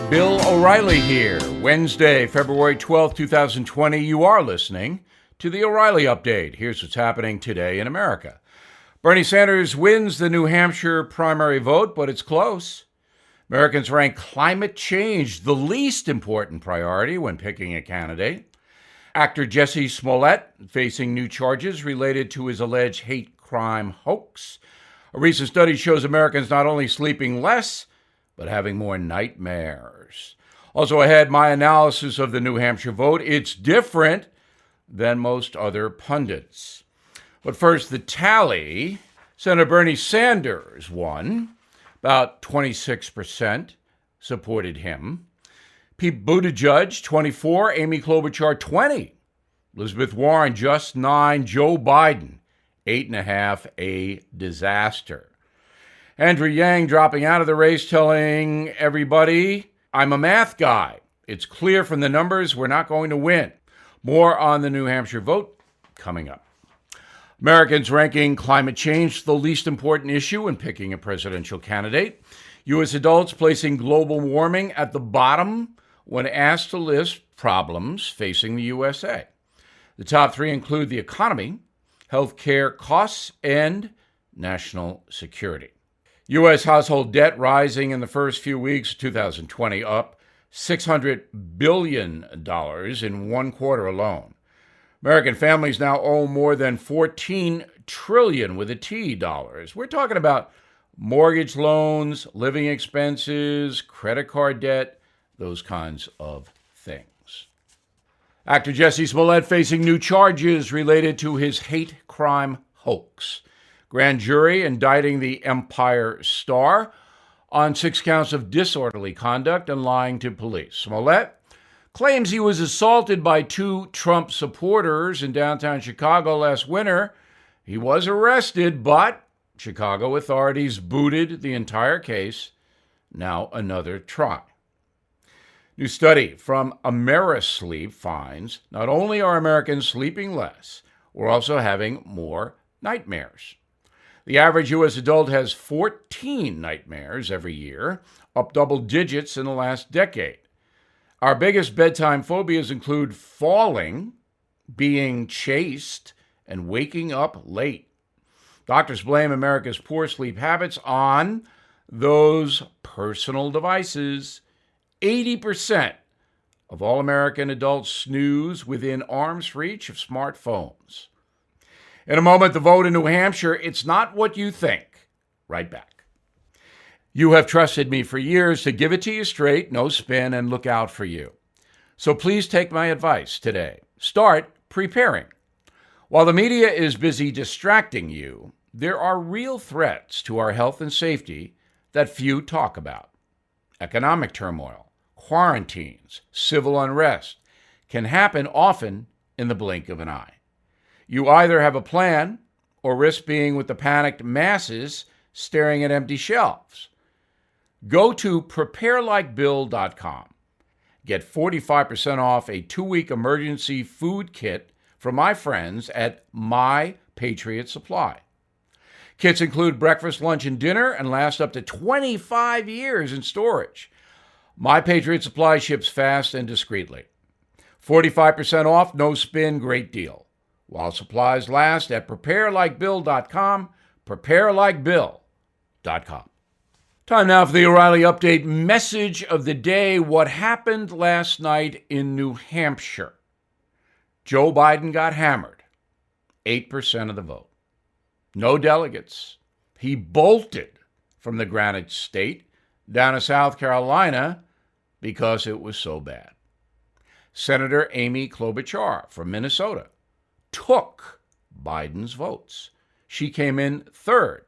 Bill O'Reilly here. Wednesday, February 12th, 2020. You are listening to the O'Reilly Update. Here's what's happening today in America. Bernie Sanders wins the New Hampshire primary vote, but it's close. Americans rank climate change the least important priority when picking a candidate. Actor Jussie Smollett facing new charges related to his alleged hate crime hoax. A recent study shows Americans not only sleeping less, but having more nightmares. Also ahead, my analysis of the New Hampshire vote. It's different than most other pundits. But first, the tally. Senator Bernie Sanders won. About 26% supported him. Pete Buttigieg, 24. Amy Klobuchar, 20. Elizabeth Warren, just 9. Joe Biden, 8.5. A disaster. Andrew Yang dropping out of the race, telling everybody, I'm a math guy. It's clear from the numbers we're not going to win. More on the New Hampshire vote coming up. Americans ranking climate change the least important issue when picking a presidential candidate. U.S. adults placing global warming at the bottom when asked to list problems facing the USA. The top three include the economy, healthcare costs, and national security. U.S. household debt rising in the first few weeks of 2020, up $600 billion in one quarter alone. American families now owe more than $14 trillion with a T dollars. We're talking about mortgage loans, living expenses, credit card debt, those kinds of things. Actor Jussie Smollett facing new charges related to his hate crime hoax. Grand jury indicting the Empire Star on 6 counts of disorderly conduct and lying to police. Smollett claims he was assaulted by 2 Trump supporters in downtown Chicago last winter. He was arrested, but Chicago authorities booted the entire case. Now another try. New study from AmeriSleep finds not only are Americans sleeping less, we're also having more nightmares. The average U.S. adult has 14 nightmares every year, up double digits in the last decade. Our biggest bedtime phobias include falling, being chased, and waking up late. Doctors blame America's poor sleep habits on those personal devices. 80% of all American adults snooze within arm's reach of smartphones. In a moment, the vote in New Hampshire. It's not what you think. Right back. You have trusted me for years to give it to you straight, no spin, and look out for you. So please take my advice today. Start preparing. While the media is busy distracting you, there are real threats to our health and safety that few talk about. Economic turmoil, quarantines, civil unrest can happen often in the blink of an eye. You either have a plan or risk being with the panicked masses staring at empty shelves. Go to preparelikebill.com. Get 45% off a 2-week emergency food kit from my friends at My Patriot Supply. Kits include breakfast, lunch, and dinner and last up to 25 years in storage. My Patriot Supply ships fast and discreetly. 45% off, no spin, great deal. While supplies last at preparelikebill.com, preparelikebill.com. Time now for the O'Reilly Update message of the day. What happened last night in New Hampshire? Joe Biden got hammered. 8% of the vote. No delegates. He bolted from the Granite State down to South Carolina because it was so bad. Senator Amy Klobuchar from Minnesota took Biden's votes. She came in third.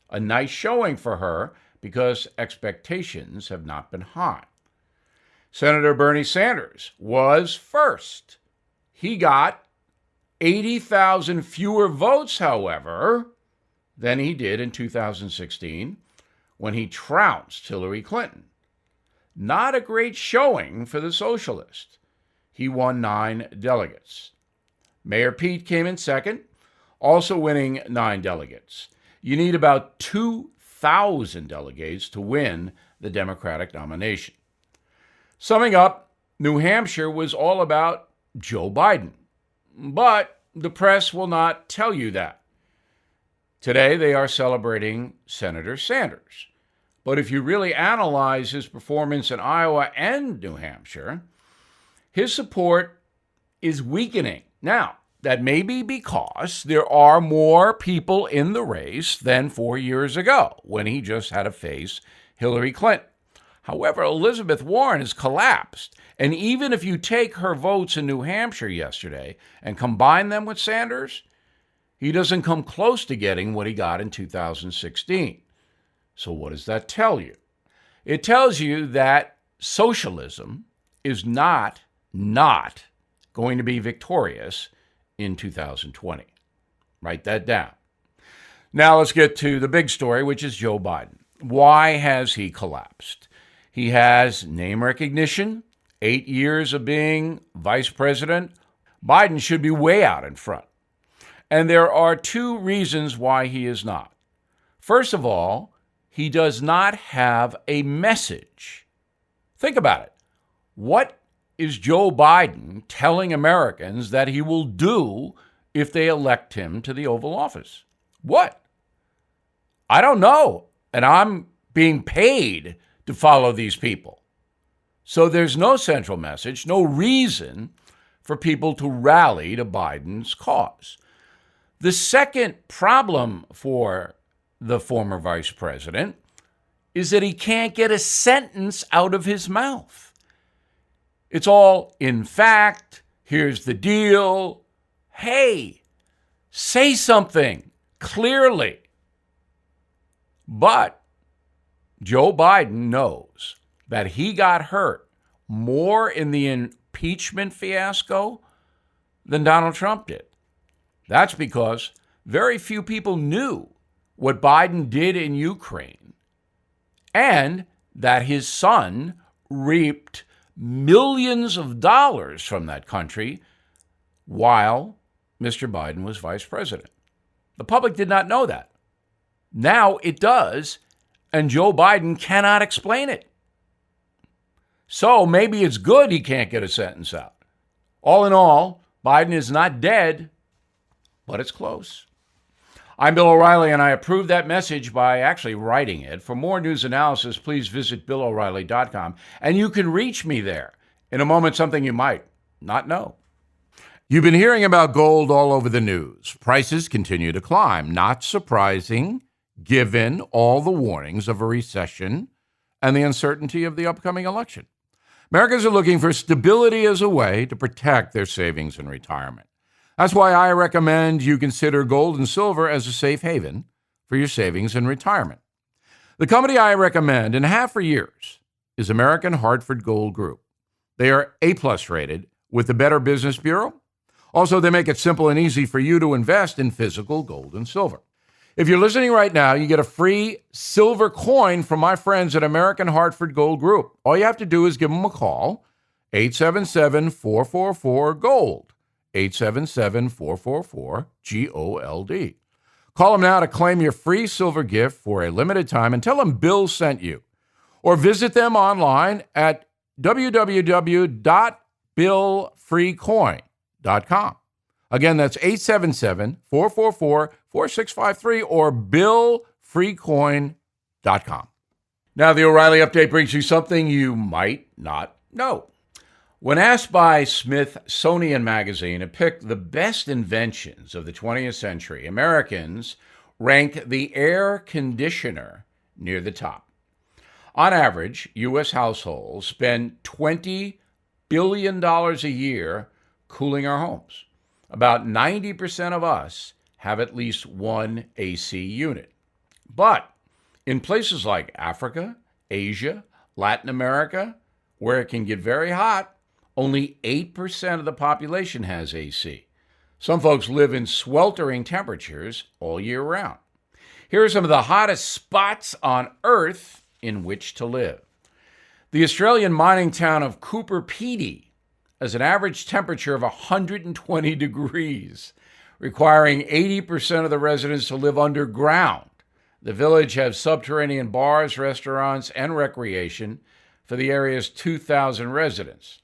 A nice showing for her because expectations have not been high. Senator Bernie Sanders was first. He got 80,000 fewer votes, however, than he did in 2016 when he trounced Hillary Clinton. Not a great showing for the socialist. He won 9 delegates. Mayor Pete came in second, also winning 9 delegates. You need about 2,000 delegates to win the Democratic nomination. Summing up, New Hampshire was all about Joe Biden. But the press will not tell you that. Today, they are celebrating Senator Sanders. But if you really analyze his performance in Iowa and New Hampshire, his support is weakening. Now, that may be because there are more people in the race than 4 years ago when he just had to face Hillary Clinton. However, Elizabeth Warren has collapsed. And even if you take her votes in New Hampshire yesterday and combine them with Sanders, he doesn't come close to getting what he got in 2016. So what does that tell you? It tells you that socialism is not going to be victorious in 2020. Write that down. Now let's get to the big story, which is Joe Biden. Why has he collapsed? He has name recognition, 8 years of being vice president. Biden should be way out in front. And there are two reasons why he is not. First of all, he does not have a message. Think about it. What is Joe Biden telling Americans that he will do if they elect him to the Oval Office? What? I don't know. And I'm being paid to follow these people. So there's no central message, no reason for people to rally to Biden's cause. The second problem for the former vice president is that he can't get a sentence out of his mouth. It's all, in fact, here's the deal. Hey, say something clearly. But Joe Biden knows that he got hurt more in the impeachment fiasco than Donald Trump did. That's because very few people knew what Biden did in Ukraine and that his son reaped millions of dollars from that country while Mr. Biden was vice president. The public did not know that. Now it does, and Joe Biden cannot explain it. So maybe it's good he can't get a sentence out. All in all, Biden is not dead, but it's close. I'm Bill O'Reilly, and I approve that message by actually writing it. For more news analysis, please visit BillO'Reilly.com, and you can reach me there. In a moment, something you might not know. You've been hearing about gold all over the news. Prices continue to climb. Not surprising, given all the warnings of a recession and the uncertainty of the upcoming election. Americans are looking for stability as a way to protect their savings and retirement. That's why I recommend you consider gold and silver as a safe haven for your savings and retirement. The company I recommend and have for years is American Hartford Gold Group. They are A-plus rated with the Better Business Bureau. Also, they make it simple and easy for you to invest in physical gold and silver. If you're listening right now, you get a free silver coin from my friends at American Hartford Gold Group. All you have to do is give them a call, 877-444-GOLD. 877-444-GOLD. Call them now to claim your free silver gift for a limited time and tell them Bill sent you. Or visit them online at www.billfreecoin.com. Again, that's 877-444-4653 or billfreecoin.com. Now, the O'Reilly Update brings you something you might not know. When asked by Smithsonian Magazine to pick the best inventions of the 20th century, Americans rank the air conditioner near the top. On average, U.S. households spend $20 billion a year cooling our homes. About 90% of us have at least one AC unit. But in places like Africa, Asia, Latin America, where it can get very hot, only 8% of the population has AC. Some folks live in sweltering temperatures all year round. Here are some of the hottest spots on Earth in which to live. The Australian mining town of Cooper Pedy has an average temperature of 120 degrees, requiring 80% of the residents to live underground. The village has subterranean bars, restaurants, and recreation for the area's 2,000 residents.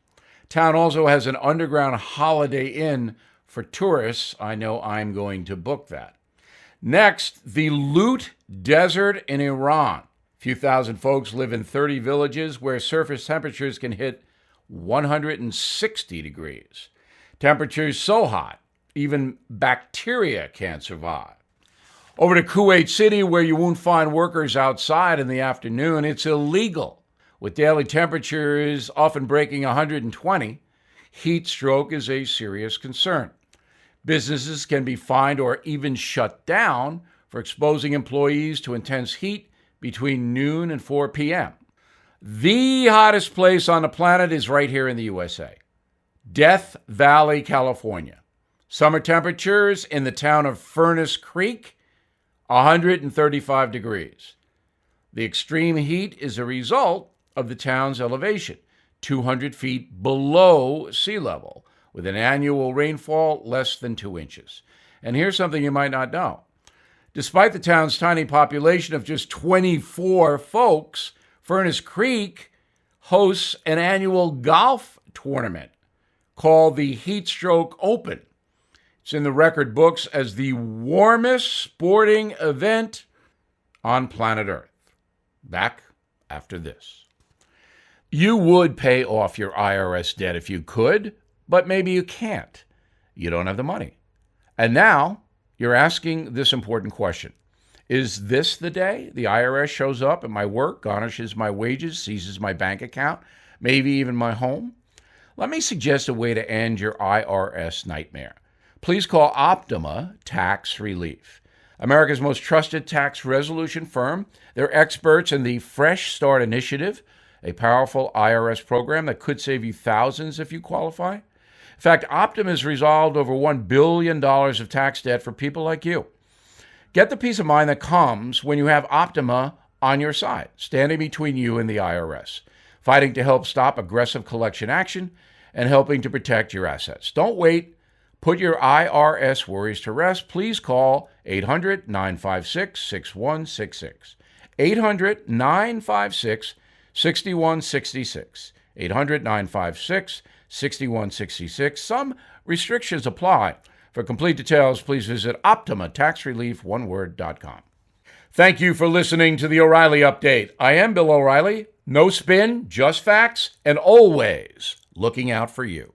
Town also has an underground Holiday Inn for tourists. I know I'm going to book that. Next, the Lut Desert in Iran. A few thousand folks live in 30 villages where surface temperatures can hit 160 degrees. Temperatures so hot, even bacteria can't survive. Over to Kuwait City, where you won't find workers outside in the afternoon. It's illegal. With daily temperatures often breaking 120, heat stroke is a serious concern. Businesses can be fined or even shut down for exposing employees to intense heat between noon and 4 p.m. The hottest place on the planet is right here in the USA, Death Valley, California. Summer temperatures in the town of Furnace Creek, 135 degrees. The extreme heat is a result of the town's elevation, 200 feet below sea level, with an annual rainfall less than 2 inches. And here's something you might not know. Despite the town's tiny population of just 24 folks, Furnace Creek hosts an annual golf tournament called the Heat Stroke Open. It's in the record books as the warmest sporting event on planet Earth. Back after this. You would pay off your IRS debt if you could, but maybe you can't. You don't have the money. And now you're asking this important question. Is this the day the IRS shows up at my work, garnishes my wages, seizes my bank account, maybe even my home? Let me suggest a way to end your IRS nightmare. Please call Optima Tax Relief, America's most trusted tax resolution firm. They're experts in the Fresh Start Initiative, a powerful IRS program that could save you thousands if you qualify. In fact, Optima has resolved over $1 billion of tax debt for people like you. Get the peace of mind that comes when you have Optima on your side, standing between you and the IRS, fighting to help stop aggressive collection action and helping to protect your assets. Don't wait. Put your IRS worries to rest. Please call 800-956-6166. 800-956-6166. 800-956-6166. Some restrictions apply. For complete details, please visit OptimaTaxRelief.com. Thank you for listening to the O'Reilly Update. I am Bill O'Reilly. No spin, just facts, and always looking out for you.